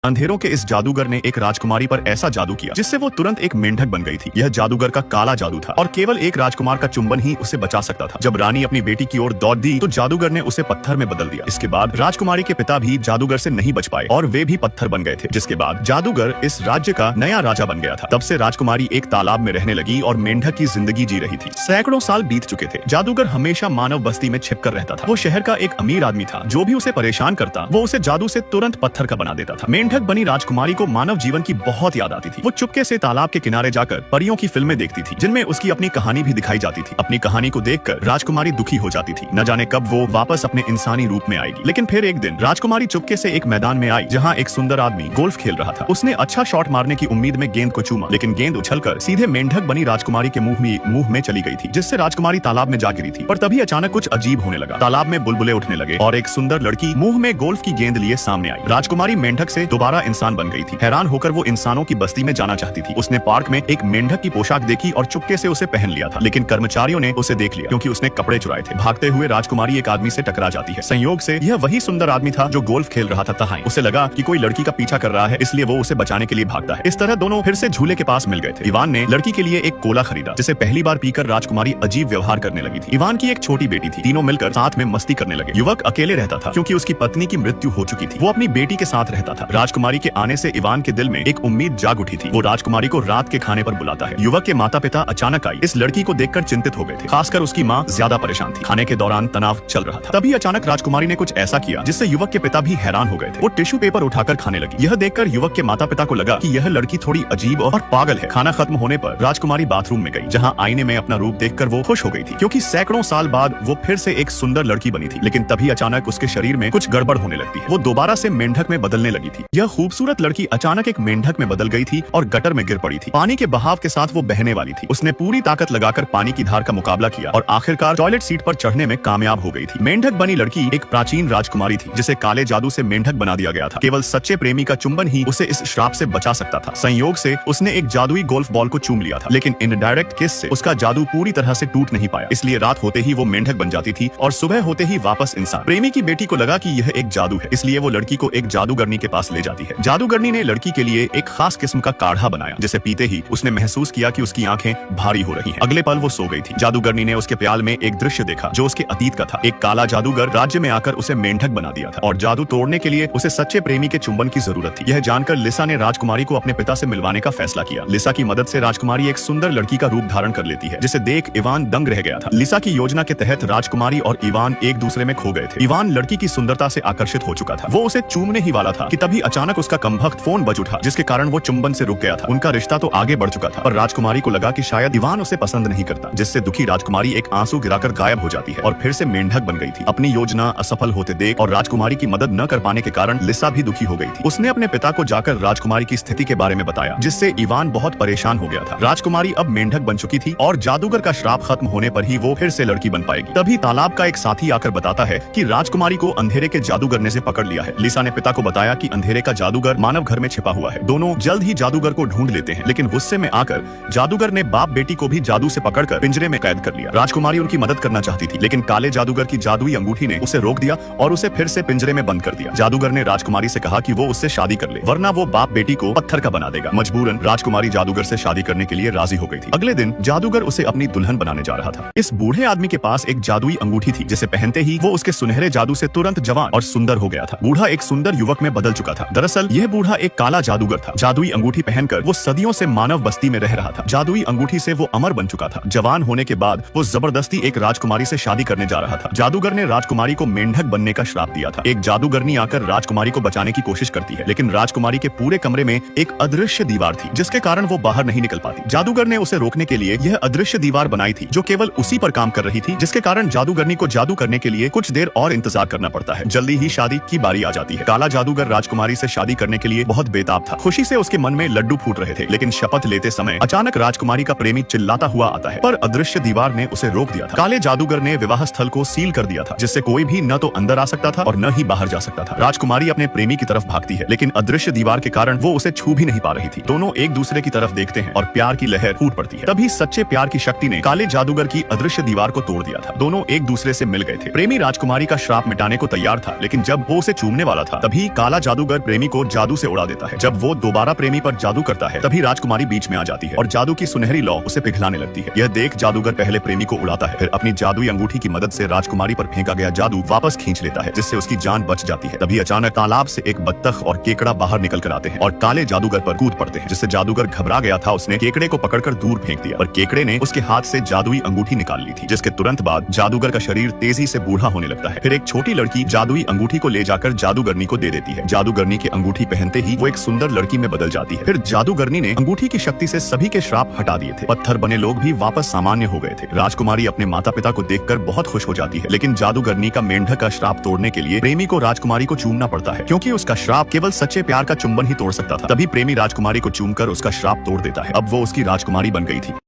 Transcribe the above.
अंधेरों के इस जादूगर ने एक राजकुमारी पर ऐसा जादू किया जिससे वो तुरंत एक मेंढक बन गई थी। यह जादूगर का काला जादू था और केवल एक राजकुमार का चुंबन ही उसे बचा सकता था। जब रानी अपनी बेटी की ओर दौड़ दी तो जादूगर ने उसे पत्थर में बदल दिया। इसके बाद राजकुमारी के पिता भी जादूगर से नहीं बच पाए और वे भी पत्थर बन गए थे। जिसके बाद जादूगर इस राज्य का नया राजा बन गया था। तब से राजकुमारी एक तालाब में रहने लगी और मेंढक की जिंदगी जी रही थी। सैकड़ों साल बीत चुके थे। जादूगर हमेशा मानव बस्ती में छिपकर रहता था। वो शहर का एक अमीर आदमी था। जो भी उसे परेशान करता वो उसे जादू से तुरंत पत्थर का बना देता था। मेंढक बनी राजकुमारी को मानव जीवन की बहुत याद आती थी। वो चुपके से तालाब के किनारे जाकर परियों की फिल्में देखती थी जिनमें उसकी अपनी कहानी भी दिखाई जाती थी। अपनी कहानी को देखकर राजकुमारी दुखी हो जाती थी। न जाने कब वो वापस अपने इंसानी रूप में आएगी। लेकिन फिर एक दिन राजकुमारी चुपके से एक मैदान में आई जहाँ एक सुंदर आदमी गोल्फ खेल रहा था। उसने अच्छा शॉट मारने की उम्मीद में गेंद को चूमा, लेकिन गेंद उछलकर सीधे मेंढक बनी राजकुमारी के मुंह में चली गई थी, जिससे राजकुमारी तालाब में जा गिरी थी। पर तभी अचानक कुछ अजीब होने लगा। तालाब में बुलबुले उठने लगे और एक सुंदर लड़की मुंह में गोल्फ की गेंद लिए सामने आई। राजकुमारी मेंढक से दोबारा इंसान बन गई थी। हैरान होकर वो इंसानों की बस्ती में जाना चाहती थी। उसने पार्क में एक मेंढक की पोशाक देखी और चुपके से उसे पहन लिया था, लेकिन कर्मचारियों ने उसे देख लिया क्योंकि उसने कपड़े चुराए थे। भागते हुए राजकुमारी एक आदमी से टकरा जाती है। संयोग से यह वही सुंदर आदमी था जो गोल्फ खेल रहा था। तहाई उसे लगा कि कोई लड़की का पीछा कर रहा है, इसलिए वो उसे बचाने के लिए भागता है। इस तरह दोनों फिर से झूले के पास मिल गए थे। इवान ने लड़की के लिए एक कोला खरीदा जिसे पहली बार पीकर राजकुमारी अजीब व्यवहार करने लगी थी। इवान की एक छोटी बेटी थी। तीनों मिलकर साथ में मस्ती करने लगे। युवक अकेले रहता था क्योंकि उसकी पत्नी की मृत्यु हो चुकी थी। वो अपनी बेटी के साथ रहता था। राजकुमारी के आने से इवान के दिल में एक उम्मीद जाग उठी थी। वो राजकुमारी को रात के खाने पर बुलाता है। युवक के माता पिता अचानक आई। इस लड़की को देखकर चिंतित हो गए थे। खासकर उसकी माँ ज्यादा परेशान थी। खाने के दौरान तनाव चल रहा था। तभी अचानक राजकुमारी ने कुछ ऐसा किया जिससे युवक के पिता भी हैरान हो गए थे। वो टिश्यू पेपर उठाकर खाने लगी। यह देखकर युवक के माता पिता को लगा कि यह लड़की थोड़ी अजीब और पागल है। खाना खत्म होने पर राजकुमारी बाथरूम में गई, जहाँ आईने में अपना रूप देखकर वो खुश हो गई थी क्योंकि सैकड़ों साल बाद वो फिर से एक सुंदर लड़की बनी थी। लेकिन तभी अचानक उसके शरीर में कुछ गड़बड़ होने लगती है। वो दोबारा से मेंढक में बदलने लगी थी। यह खूबसूरत लड़की अचानक एक मेंढक में बदल गई थी और गटर में गिर पड़ी थी। पानी के बहाव के साथ वो बहने वाली थी। उसने पूरी ताकत लगाकर पानी की धार का मुकाबला किया और आखिरकार टॉयलेट सीट पर चढ़ने में कामयाब हो गई थी। मेंढक बनी लड़की एक प्राचीन राजकुमारी थी जिसे काले जादू से मेंढक बना दिया गया था। केवल सच्चे प्रेमी का चुंबन ही उसे इस श्राप से बचा सकता था। संयोग से उसने एक जादुई गोल्फ बॉल को चूम लिया था, लेकिन इनडायरेक्ट किस से उसका जादू पूरी तरह से टूट नहीं पाया। इसलिए रात होते ही वो मेंढक बन जाती थी और सुबह होते ही वापस इंसान। प्रेमी की बेटी को लगा कि यह एक जादू है, इसलिए वो लड़की को एक जादूगरनी के पास ले जाती है। जादूगरनी ने लड़की के लिए एक खास किस्म का काढ़ा बनाया जिसे पीते ही उसने महसूस किया कि उसकी आंखें भारी हो रही हैं। अगले पल वो सो गई थी। जादूगरनी ने उसके प्याल में एक दृश्य देखा जो उसके अतीत का था। एक काला जादूगर राज्य में आकर उसे मेंढक बना दिया था और जादू तोड़ने के लिए उसे सच्चे प्रेमी के चुंबन की जरूरत थी। यह जानकर लिसा ने राजकुमारी को अपने पिता से मिलवाने का फैसला किया। लिसा की मदद से राजकुमारी एक सुंदर लड़की का रूप धारण कर लेती है, जिसे देख इवान दंग रह गया था। लिसा की योजना के तहत राजकुमारी और इवान एक दूसरे में खो गए थे। इवान लड़की की सुंदरता से आकर्षित हो चुका था। वो उसे चूमने ही वाला था कि तभी अचानक उसका कमबख्त फोन बज उठा, जिसके कारण वो चुंबन से रुक गया था। उनका रिश्ता तो आगे बढ़ चुका था, पर राजकुमारी को लगा कि शायद इवान उसे पसंद नहीं करता, जिससे दुखी राजकुमारी एक आंसू गिराकर गायब हो जाती है और फिर से मेंढक बन गई थी। अपनी योजना असफल होते देख और राजकुमारी की मदद न कर पाने के कारण लिसा भी दुखी हो गई थी। उसने अपने पिता को जाकर राजकुमारी की स्थिति के बारे में बताया, जिससे इवान बहुत परेशान हो गया था। राजकुमारी अब मेंढक बन चुकी थी और जादूगर का श्राप खत्म होने पर ही वो फिर से लड़की बन पाएगी। तभी तालाब का एक साथी आकर बताता है कि राजकुमारी को अंधेरे के जादूगर ने से पकड़ लिया है। लिसा ने पिता को बताया कि अंधेरे का जादूगर मानव घर में छिपा हुआ है। दोनों जल्द ही जादूगर को ढूंढ लेते हैं, लेकिन गुस्से में आकर जादूगर ने बाप बेटी को भी जादू से पकड़कर पिंजरे में कैद कर लिया। राजकुमारी उनकी मदद करना चाहती थी, लेकिन काले जादूगर की जादुई अंगूठी ने उसे रोक दिया और उसे फिर से पिंजरे में बंद कर दिया। जादूगर ने राजकुमारी से कहा कि वो उससे शादी कर ले, वरना वो बाप बेटी को पत्थर का बना देगा। मजबूरन राजकुमारी जादूगर से शादी करने के लिए राजी हो गई थी। अगले दिन जादूगर उसे अपनी दुल्हन बनाने जा रहा था। इस बूढ़े आदमी के पास एक जादुई अंगूठी थी, जिसे पहनते ही वो उसके सुनहरे जादू से तुरंत जवान और सुंदर हो गया था। बूढ़ा एक सुंदर युवक में बदल चुका था। दरअसल यह बूढ़ा एक काला जादूगर था। जादुई अंगूठी पहनकर वो सदियों से मानव बस्ती में रह रहा था। जादुई अंगूठी से वो अमर बन चुका था। जवान होने के बाद वो जबरदस्ती एक राजकुमारी से शादी करने जा रहा था। जादूगर ने राजकुमारी को मेंढक बनने का श्राप दिया था। एक जादूगरनी आकर राजकुमारी को बचाने की कोशिश करती है, लेकिन राजकुमारी के पूरे कमरे में एक अदृश्य दीवार थी, जिसके कारण वो बाहर नहीं निकल पाती। जादूगर ने उसे रोकने के लिए यह अदृश्य दीवार बनाई थी, जो केवल उसी पर काम कर रही थी, जिसके कारण जादूगरनी को जादू करने के लिए कुछ देर और इंतजार करना पड़ता है। जल्दी ही शादी की बारी आ जाती है। काला जादूगर राजकुमारी से शादी करने के लिए बहुत बेताब था। खुशी से उसके मन में लड्डू फूट रहे थे, लेकिन शपथ लेते समय अचानक राजकुमारी का प्रेमी चिल्लाता हुआ आता है, पर अदृश्य दीवार ने उसे रोक दिया था। काले जादूगर ने विवाह स्थल को सील कर दिया था, जिससे कोई भी न तो अंदर आ सकता था और न ही बाहर जा सकता था। राजकुमारी अपने प्रेमी की तरफ भागती है, लेकिन अदृश्य दीवार के कारण वो उसे छू भी नहीं पा रही थी। दोनों एक दूसरे की तरफ देखते हैं और प्यार की लहर फूट पड़ती है। तभी सच्चे प्यार की शक्ति ने काले जादूगर की अदृश्य दीवार को तोड़ दिया था। दोनों एक दूसरे से मिल गए थे। प्रेमी राजकुमारी का श्राप मिटाने को तैयार था, लेकिन जब वो उसे चूमने वाला था, तभी काला जादूगर प्रेमी को जादू से उड़ा देता है। जब वो दोबारा प्रेमी पर जादू करता है तभी राजकुमारी बीच में आ जाती है और जादू की सुनहरी लौ उसे पिघलाने लगती है। यह देख जादूगर पहले प्रेमी को उड़ाता है, फिर अपनी जादुई अंगूठी की मदद से राजकुमारी पर फेंका गया जादू वापस खींच लेता है, जिससे उसकी जान बच जाती है। तभी अचानक तालाब से एक बत्तख और केकड़ा बाहर निकल कर आते हैं और काले जादूगर पर कूद पड़ते हैं, जिससे जादूगर घबरा गया था। उसने केकड़े को पकड़कर दूर फेंक दिया, पर केकड़े ने उसके हाथ से जादुई अंगूठी निकाल ली थी, जिसके तुरंत बाद जादूगर का शरीर तेजी से बूढ़ा होने लगता है। फिर एक छोटी लड़की जादुई अंगूठी को ले जाकर जादूगरनी को दे देती है। जादूगरनी की अंगूठी पहनते ही वो एक सुंदर लड़की में बदल जाती है। फिर जादूगरनी ने अंगूठी की शक्ति से सभी के श्राप हटा दिए थे। पत्थर बने लोग भी वापस सामान्य हो गए थे। राजकुमारी अपने माता पिता को देखकर बहुत खुश हो जाती है, लेकिन जादूगरनी का मेंढक का श्राप तोड़ने के लिए प्रेमी को राजकुमारी को चूमना पड़ता है, क्योंकि उसका श्राप केवल सच्चे प्यार का चुंबन ही तोड़ सकता था। तभी प्रेमी राजकुमारी को चूमकर उसका श्राप तोड़ देता है। अब वो उसकी राजकुमारी बन गई थी।